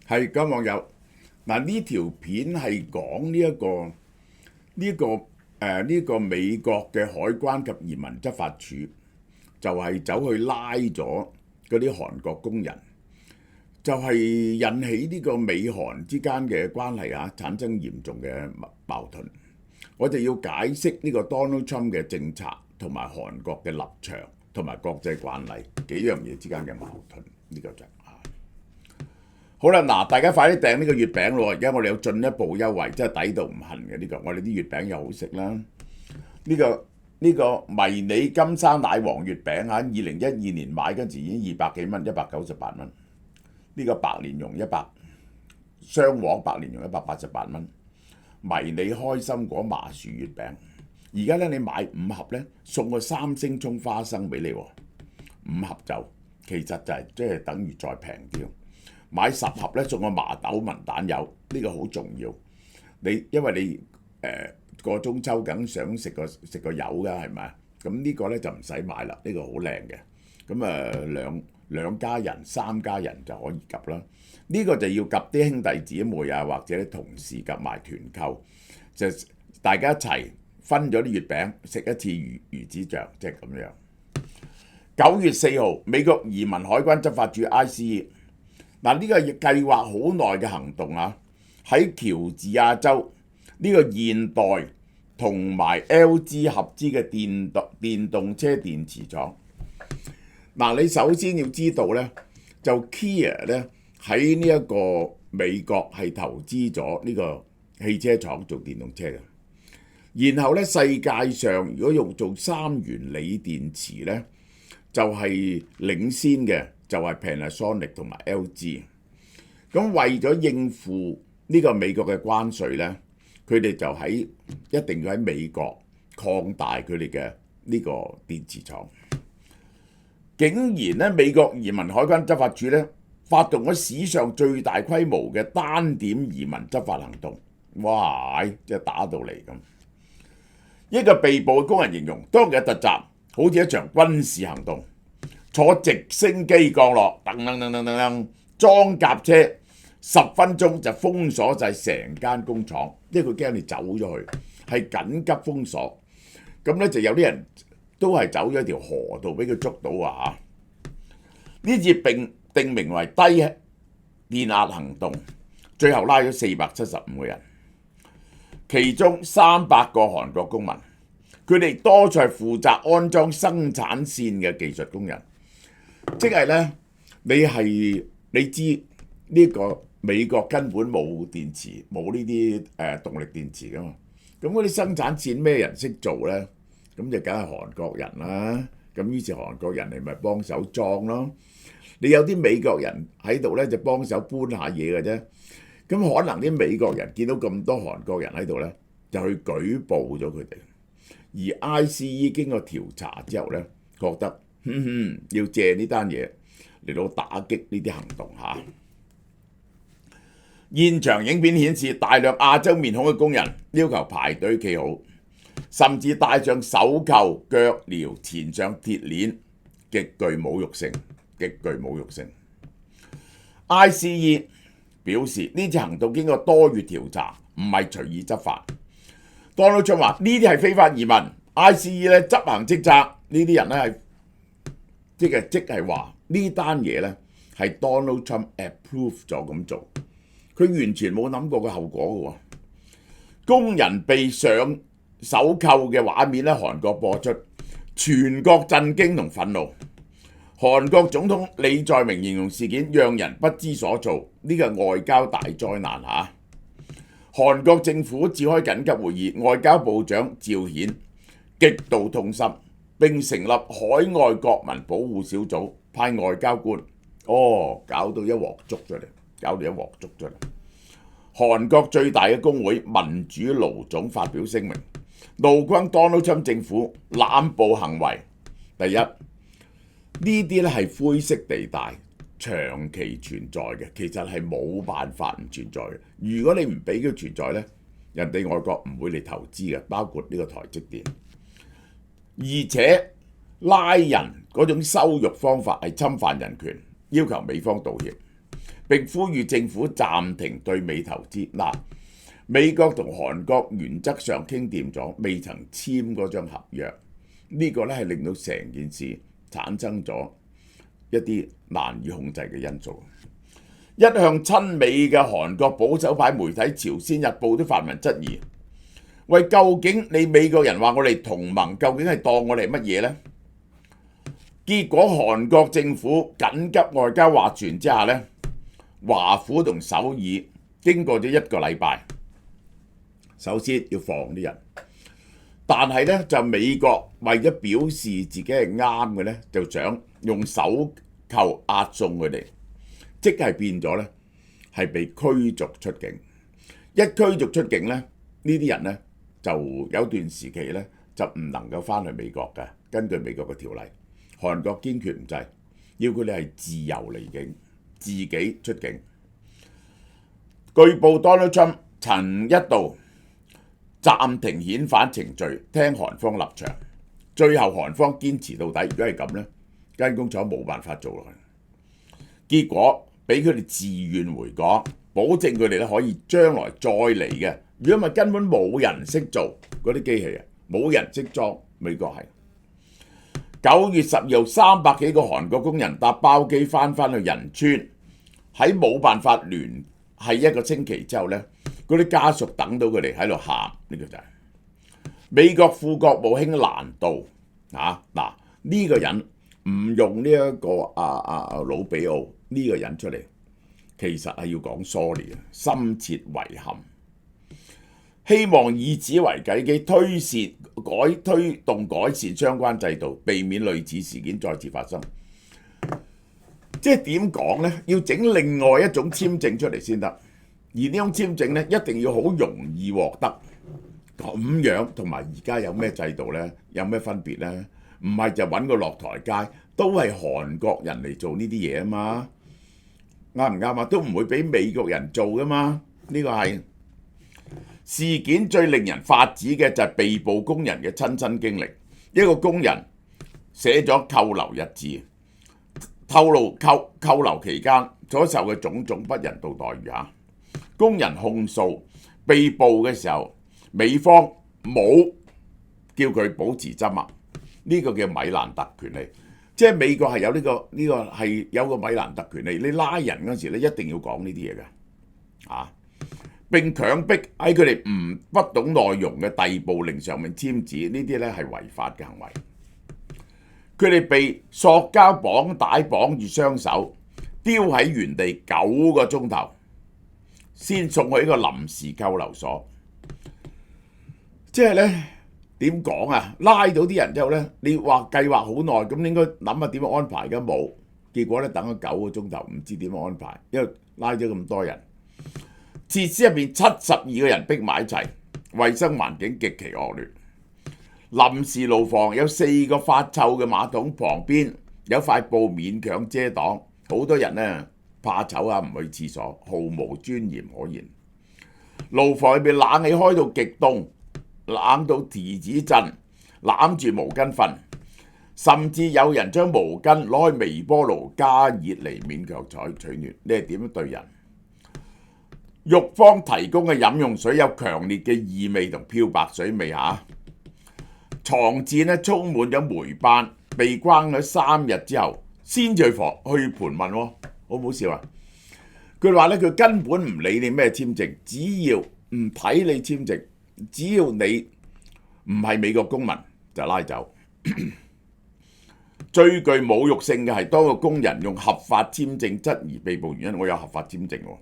係各位網友，嗱呢條片係講呢個美國嘅海關及移民執法處就係走去拉咗嗰啲韓國工人，就係引起呢個美韓之間嘅關係產生嚴重嘅矛盾。我哋要解釋呢個 Donald Trump 嘅政策同埋韓國嘅立場同埋國際慣例幾樣嘢之間嘅矛盾，呢個就好啦。嗱，大家快啲訂呢個月餅咯！而家我哋有進一步優惠，真係抵到唔恨嘅呢個。我哋啲月餅又好食啦。呢個迷你金沙奶黃月餅2012年買嗰陣時已經200幾蚊，198蚊。呢個白蓮蓉雙黃白蓮蓉188蚊。迷你開心果麻薯月餅，而家咧你買5盒咧，送個3星葱花生俾你喎，5盒就其實就係即係等於再平啲。買10盒咧，送個麻豆文蛋油，呢個好重要。因為你過中秋梗想食個油㗎，係咪？咁呢個咧就唔使買啦，呢個好靚嘅。咁兩家人、3家人就可以夾啦。呢個就要夾啲兄弟姊妹或者同事夾埋團購，就大家一齊分咗啲月餅，食一次魚子醬，即係咁樣。9月4號，美國移民海關執法處 ICE 嗱，呢個計劃好耐嘅行動喺喬治亞州呢個現代同埋 LG 合資嘅電動車電池廠。嗱，你首先要知道咧，就 Kia 咧喺呢一個美國係投資咗呢個汽車廠做電動車嘅。然後咧，世界上如果用做3元鋰電池咧，就係領先嘅就係 Panasonic 同埋 LG。咁為咗應付呢個美國嘅關稅咧，佢哋就一定要喺美國擴大佢哋嘅呢個電池廠。竟然咧，美國移民海關執法處咧發動咗史上最大規模嘅單點移民執法行動，哇！即係打到嚟咁。一個被捕嘅工人形容當日嘅突襲好似一場軍事行動，坐直升機降落，噔噔噔噔噔噔，裝甲車10分鐘就封鎖晒成間工廠，因為佢驚你走咗去，係緊急封鎖。咁咧就有啲人都係走咗條河道俾佢捉到呢次並定名為低電壓行動，最後拉咗475個人，其中300個韓國公民，佢哋多數係負責安裝生產線嘅技術工人，即係咧你知呢個美國根本冇電池，冇呢啲動力電池噶嘛，咁嗰啲生產線咩人識做咧？咁就梗係韓國人啦。咁於是韓國人嚟咪幫手裝咯。你有啲美國人喺度咧，就幫手搬下嘢嘅啫。咁可能啲美國人見到咁多韓國人喺度咧，就去舉報咗佢哋。而 ICE 經過調查之後咧，覺得要借呢單嘢嚟到打擊呢啲行動現場影片顯示，大量亞洲面孔嘅工人要求排隊企好，甚至戴上手扣、腳鐐、纏上鐵鏈，極具侮辱性。ICE 表示呢次行動經過多月調查，唔係隨意執法。Donald Trump 話呢啲係非法移民，ICE 咧執行職責，呢啲人咧係即係話呢單嘢咧係 Donald Trump approve 咗咁做，佢完全冇諗過個後果嘅喎。工人被上手扣嘅畫面咧，韓國播出，全國震驚同憤怒。韓國總統李在明形容事件讓人不知所措，呢個係外交大災難韓國政府召開緊急會議，外交部長趙顯極度痛心，並成立海外國民保護小組，派外交官，搞到一鑊粥出嚟。韓國最大嘅工會民主勞總發表聲明，怒轟 Donald Trump 政府濫捕行為。第一，呢啲咧係灰色地帶，長期存在嘅，其實係冇辦法唔存在嘅。如果你唔俾佢存在咧，人哋外國唔會嚟投資嘅，包括呢個台積電。而且拉人嗰種羞辱方法係侵犯人權，要求美方道歉。並呼籲政府暫停對美投資。嗱，美國同韓國原則上傾掂咗，未曾簽嗰張合約，呢個咧係令到成件事產生咗一啲難以控制嘅因素。一向親美嘅韓國保守派媒體《朝鮮日報》都發文質疑：喂，究竟你美國人話我哋同盟，究竟係當我哋乜嘢呢？結果韓國政府緊急外交斡旋之下呢，華府同首爾經過咗1個禮拜，首先要放啲人，但係呢，就美國為咗表示自己係啱嘅呢，就想用手扣押送佢哋，即係變咗呢係被驅逐出境。一驅逐出境呢，呢啲人呢就有段時期呢就唔能夠翻去美國嘅，根據美國嘅條例。韓國堅決唔制，要佢哋係自由離境，自己出境。據報 Donald Trump 曾一度暫停遣返程序，聽韓方立場，最後韓方堅持到底。如果係咁呢，間工廠冇辦法做落去。結果俾佢哋自願回港，保證佢哋咧可以將來再嚟嘅。如果唔係根本冇人識做嗰啲機器啊，冇人識裝。美國係9月12號，300幾個韓國工人搭包機翻去仁川，喺冇辦法聯繫1個星期之後呢，嗰啲家屬等到佢哋喺度喊，呢個就係美國副國務卿蘭道嗱，呢個人唔用呢一個魯比奧呢個人出嚟，其實係要講 sorry 啊，深切遺憾，希望以此為契機推動改善相關制度，避免類似事件再次發生。即係點講呢？要整另外一種簽證出嚟先得，而呢種簽證呢，一定要好容易獲得。咁樣同埋而家有咩制度呢？有咩分別呢？唔係就揾個落台階，都係韓國人嚟做呢啲嘢啊嘛，啱唔啱啊？都唔會俾美國人做噶嘛。呢個係事件最令人髮指嘅就係被捕工人嘅親身經歷。一個工人寫咗扣留日誌，透露扣留期間所受嘅種種不人道待遇。工人控訴被捕嘅時候，美方冇叫佢保持緘默，呢個叫米蘭特權利。即係美國係有呢個係有個米蘭特權利，你拉人嗰時咧一定要講呢啲嘢嘅並強迫喺佢哋不懂內容嘅逮捕令上面簽字，呢啲咧係違法嘅行為。佢哋被塑膠綁帶綁住雙手，丟喺原地9個鐘頭，先送去一個臨時扣留所。即係咧點講啊？拉到啲人之後咧，你話計劃好耐，咁應該諗下點樣安排嘅冇。結果咧等咗9個鐘頭，唔知點樣安排，因為拉咗咁多人。設施入邊72個人逼埋一齊，衛生環境極其惡劣。臨時牢房有4個發臭嘅馬桶，旁邊有塊布勉強遮擋。好多人呢怕醜唔去廁所，毫無尊嚴可言。牢房入邊冷氣開到極凍，冷到蹄子震，攬住毛巾瞓，甚至有人將毛巾攞去微波爐加熱嚟勉強取暖。你係點樣對人？獄方提供嘅飲用水有強烈嘅異味同漂白水味床墊咧充滿咗霉斑，被關咗3日之後先至去盤問，好唔好笑啊？佢話咧佢根本唔理你咩簽證，只要唔睇你簽證，只要你唔係美國公民就拉走。最具侮辱性嘅係當個工人用合法簽證質疑被捕原因，我有合法簽證喎。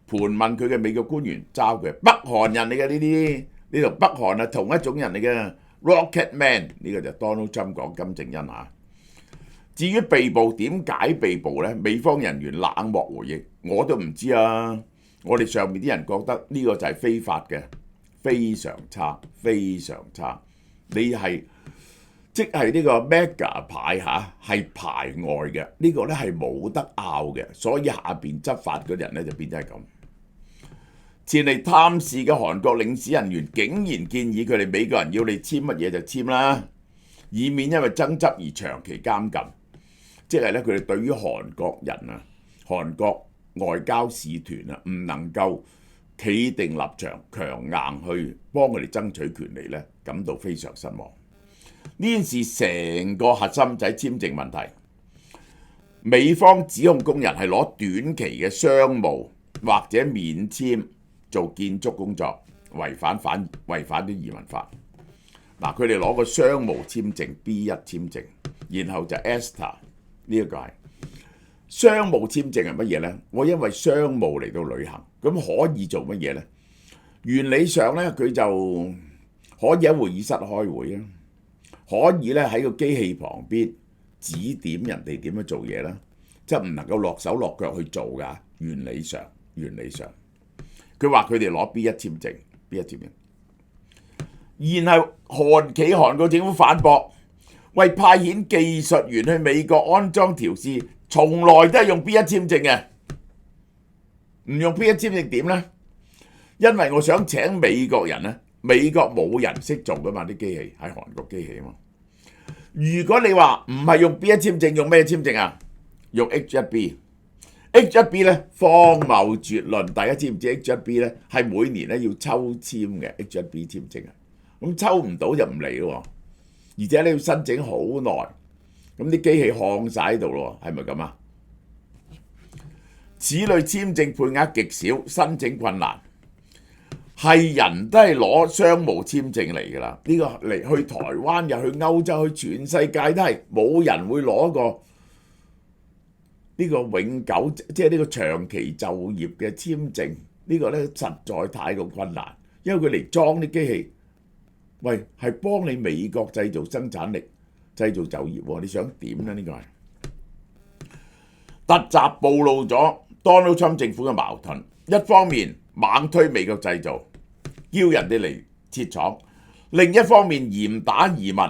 盤問佢嘅美國官員嘲佢北韓人嚟嘅，呢度北韓係同一種人嚟嘅 Rocket Man， 呢個就 Donald Trump 講金正恩。至於被捕點解被捕呢？美方人員冷漠回應：我都唔知啊，我哋上面啲人覺得呢個就係非法嘅，非常差，非常差。你係即係呢個 Mega 牌係排外嘅，呢個呢係冇得拗嘅，所以下邊執法嗰啲人呢就變咗係咁。前嚟探視嘅韓國領事人員竟然建議佢哋美國人要你簽乜嘢就簽啦，以免因為爭執而長期監禁。即係咧，佢哋對於韓國人韓國外交使團啊，唔能夠企定立場，強硬去幫佢哋爭取權利呢，感到非常失望。呢件事成個核心就係簽證問題。美方指控工人係攞短期嘅商務或者免簽做建築工作，違反啲移民法。嗱，佢哋攞個商務簽證 B1 簽證，然後就 ESTA 呢一個係商務簽證係乜嘢呢？我因為商務嚟到旅行，咁可以做乜嘢呢？原理上呢，佢就可以喺會議室開會啊，可以咧喺個機器旁邊指點人哋點樣做嘢啦，即係唔能夠落手落腳去做㗎。原理上，佢話佢哋攞 B1 簽證，然後韓國政府反駁，為派遣技術員去美國安裝調試，從來都係用 B1 簽證嘅，唔用 B1 簽證點呢？因為我想請美國人呢，美國冇人識做㗎嘛，啲機器係韓國機器啊嘛。如果你話唔係用 B1 簽證，用咩簽證啊？用 H1B。H1B 咧荒謬絕倫，大家知唔知 H1B 咧係每年咧要抽籤嘅 H1B 簽證啊？咁抽唔到就唔嚟咯，而且你要申請好耐，咁啲機器焊晒喺度咯，係咪咁啊？此類簽證配額極少，申請困難，係人都係攞商務簽證嚟㗎啦。呢個嚟去台灣又去歐洲，去全世界都係冇人會攞個呢個永久，即係呢個長期就業嘅簽證。呢個咧實在太過困難，因為佢嚟裝啲機器，喂係幫你美國製造生產力、製造就業喎。你想點咧？呢個係突襲暴露咗 Donald Trump 政府嘅矛盾，一方面猛推美國製造，叫人哋嚟設廠；另一方面嚴打移民，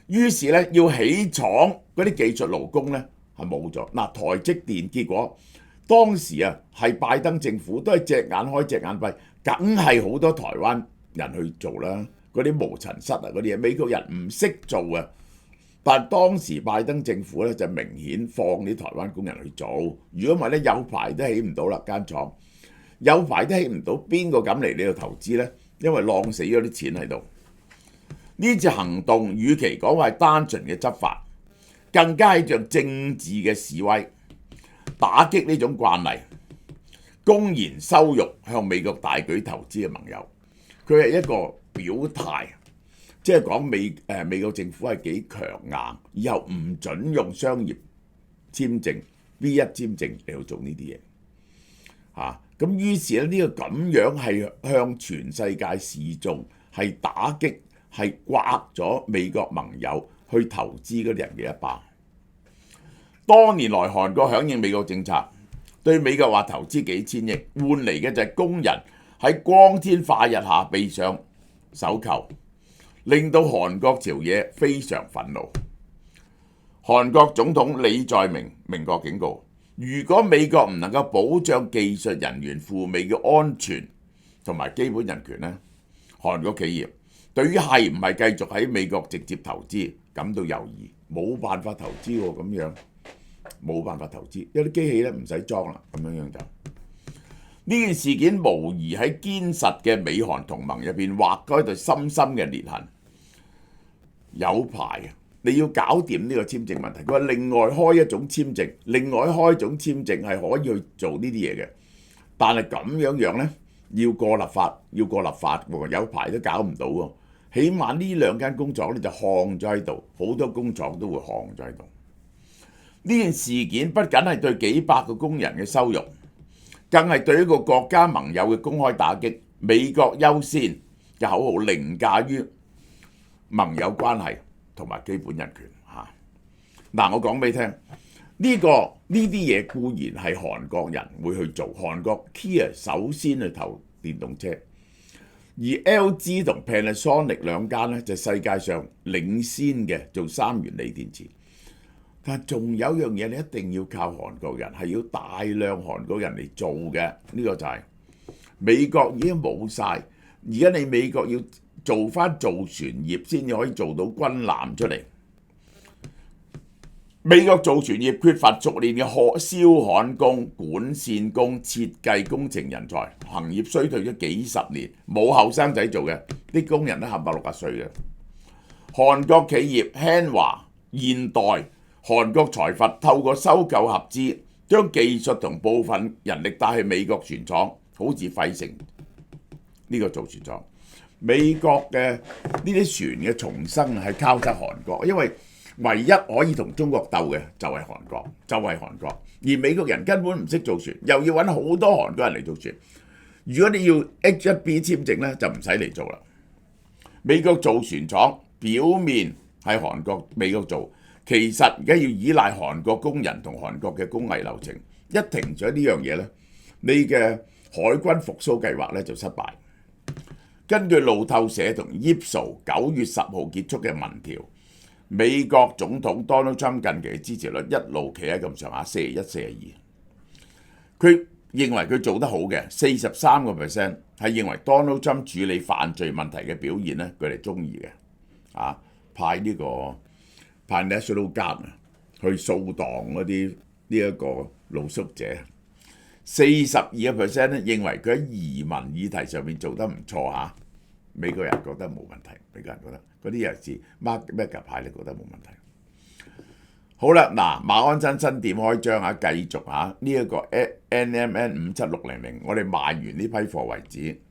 於是咧要起廠嗰啲技術勞工咧係冇咗。嗱，台積電結果當時啊係拜登政府都係隻眼開隻眼閉，梗係好多台灣人去做啦。嗰啲無塵室啊嗰啲嘢，美國人唔識做啊。但係當時拜登政府咧就明顯放啲台灣工人去做，如果唔係咧有排都起唔到啦間廠，有排都起唔到，邊個敢嚟呢度投資呢？因為浪死咗啲錢喺度。呢次行動與其講話係單純嘅執法，更加係像政治嘅示威，打擊呢種慣例，公然羞辱向美國大舉投資嘅盟友。佢係一個表態。即係講美國政府係幾強硬，以後唔準用商業簽證 B1 簽證嚟去做呢啲嘢嚇。咁於是咧呢個咁樣係向全世界示眾，係打擊係刮咗美國盟友去投資嗰啲人嘅一巴。多年來韓國響應美國政策，對美國話投資幾千億，換嚟嘅就係工人喺光天化日下被上手銬，令到韓國朝野非常憤怒。韓國總統李在明明確警告，如果美國唔能夠保障技術人員赴美嘅安全同埋基本人權呢，韓國企業對於係唔係繼續喺美國直接投資感到猶豫，冇辦法投資喎。咁樣冇辦法投資，有啲機器咧唔使裝啦，咁樣就呢件事件無疑喺堅實嘅美韓同盟入邊劃開一道深深嘅裂痕。有排你要搞掂呢個簽證問題，佢話另外開一種簽證，另外開一種簽證係可以去做呢啲嘢嘅，但係咁樣呢，要過立法喎，有排都搞唔到喎。起碼呢兩間工廠咧就焊咗喺度，好多工廠都會焊咗喺度。呢件事件不僅係對幾百個工人嘅羞辱，更係對一個國家盟友嘅公開打擊。美國優先嘅口號凌駕於盟友關係同埋基本人權嚇。嗱，我講俾你聽，呢啲嘢固然係韓國人會去做，韓國 Kia 首先去投電動車，而 LG 同 Panasonic 兩間咧就世界上領先嘅做三元鋰電池。但係仲有樣嘢，你一定要靠韓國人，係要大量韓國人嚟做嘅。呢個就係美國已經冇晒，而家你美國要做翻造船業先至可以做到軍艦出嚟。美國造船業缺乏熟練嘅燒焊工、管線工、設計工程人才，行業衰退咗幾十年，冇後生仔做嘅，啲工人都冚唪唥60歲嘅。韓國企業興華、現代、韓國財閥透過收購合資，將技術同部分人力帶去美國船廠，好似費城呢個造船廠。美國嘅呢啲船嘅重生係靠得韓國，因為唯一可以同中國鬥嘅就係韓國，而美國人根本唔識做船，又要揾好多韓國人嚟做船。如果你要 H1B 簽證呢，就唔使嚟做啦。美國造船廠表面係美國做，其實而家要依賴韓國工人同韓國嘅工藝流程。一停咗呢樣嘢呢，你嘅海軍復甦計劃呢就失敗。根據路透社同 Ipsos 9月10號結束嘅民調，美國總統 Donald Trump 近期嘅支持率一路企喺咁上下41、42。佢認為佢做得好嘅43%係認為 Donald Trump 處理犯罪問題嘅表現咧，佢哋中意嘅。派 National Guard 去掃蕩嗰啲呢一個露宿者。42% 咧認為佢喺移民議題上面做得唔錯嚇。美國人覺得冇問題，美國人覺得嗰啲人士 Mark Megan 派，你覺得冇問題。好啦，嗱，馬鞍山新店開張繼續呢一個 NMN 57600，我哋賣完呢批貨為止，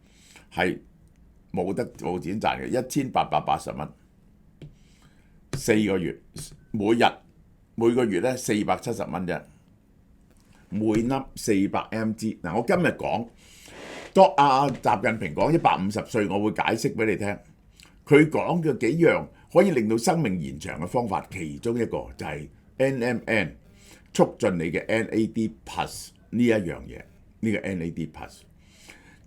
係冇錢賺嘅，1880蚊，4個月，每個月咧470蚊啫，每粒400 mg。嗱，我今日講。當習近平講150歲，我會解釋俾你聽。佢講嘅幾樣可以令到生命延長嘅方法，其中一個就係 NMN 促進你嘅 NAD Plus 呢一樣嘢，呢個 NAD Plus。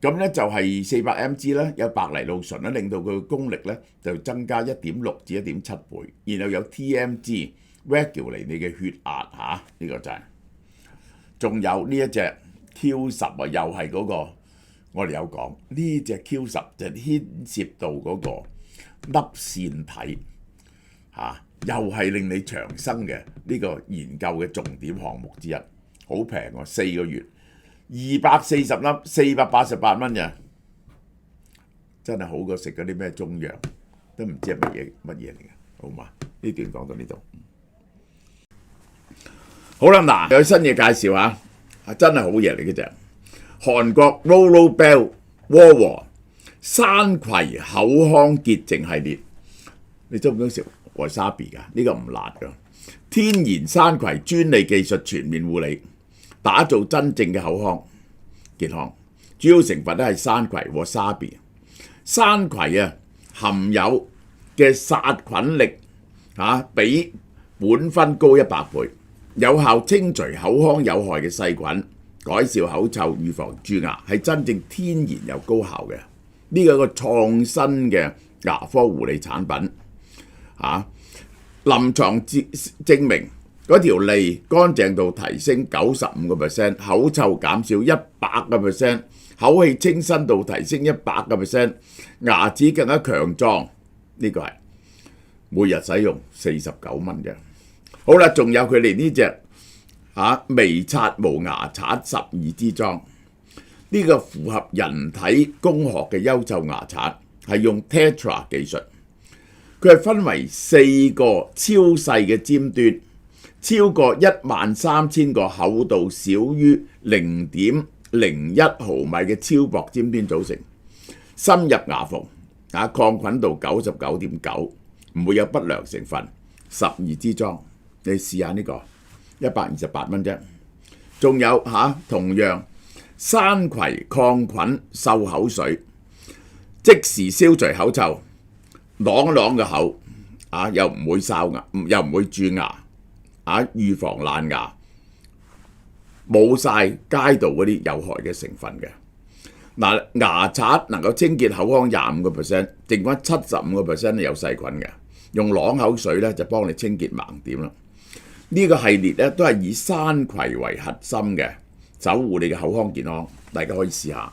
咁咧就係400 mg 咧，有白藜蘆醇咧，令到佢嘅功力咧就增加1.6至1.7倍，然後有 TMG regulate 你嘅血壓嚇，呢個就係。仲有呢一隻 Q10又係嗰個。我哋有講呢隻 Q10就牽涉到嗰個粒線體又係令你長生嘅呢個研究嘅重點項目之一，好平喎，4個月240粒488蚊嘅，真係好過食嗰啲咩中藥，都唔知係乜嘢嚟嘅，好嘛？呢段講到呢度，好啦，嗱，有新嘢介紹嚇，真係好嘢嚟嘅啫。韓國 Rolo Bell Warwar 山葵口腔潔淨系列，你中唔中意食 wasabi 㗎？呢個唔辣㗎，天然山葵專利技術全面護理，打造真正嘅口腔健康。主要成分都係山葵 wasabi。山葵含有嘅殺菌力比本酚高100倍，有效清除口腔有害嘅細菌。改善口臭、預防蛀牙，係真正天然又高效嘅。呢個係一個創新嘅牙科護理產品。臨床證明嗰條脷乾淨度提升95%，口臭減少100%，口氣清新度提升100%，牙齒更加強壯。呢個係每日使用49蚊嘅。好啦，仲有佢哋呢隻。微刷無牙刷12支裝，呢個符合人體工學嘅優秀牙刷，係用 Tetra 技術。佢係分為4個超細嘅尖端，超過13000個厚度少於0.01毫米嘅超薄尖端組成，深入牙縫，抗菌度99.9%，唔會有不良成分。12支裝，你試下呢個。128蚊啫，仲有同樣山葵抗菌漱口水，即時消除口臭，啷啷嘅口，又唔會哨牙，又唔會蛀牙，預防爛牙，冇晒街道嗰啲有害嘅成分嘅。嗱，牙刷能夠清潔口腔25%，剩翻75%有細菌嘅，用啷口水咧就幫你清潔盲點啦。呢個系列咧都係以山葵為核心嘅，守護你嘅口腔健康，大家可以試下。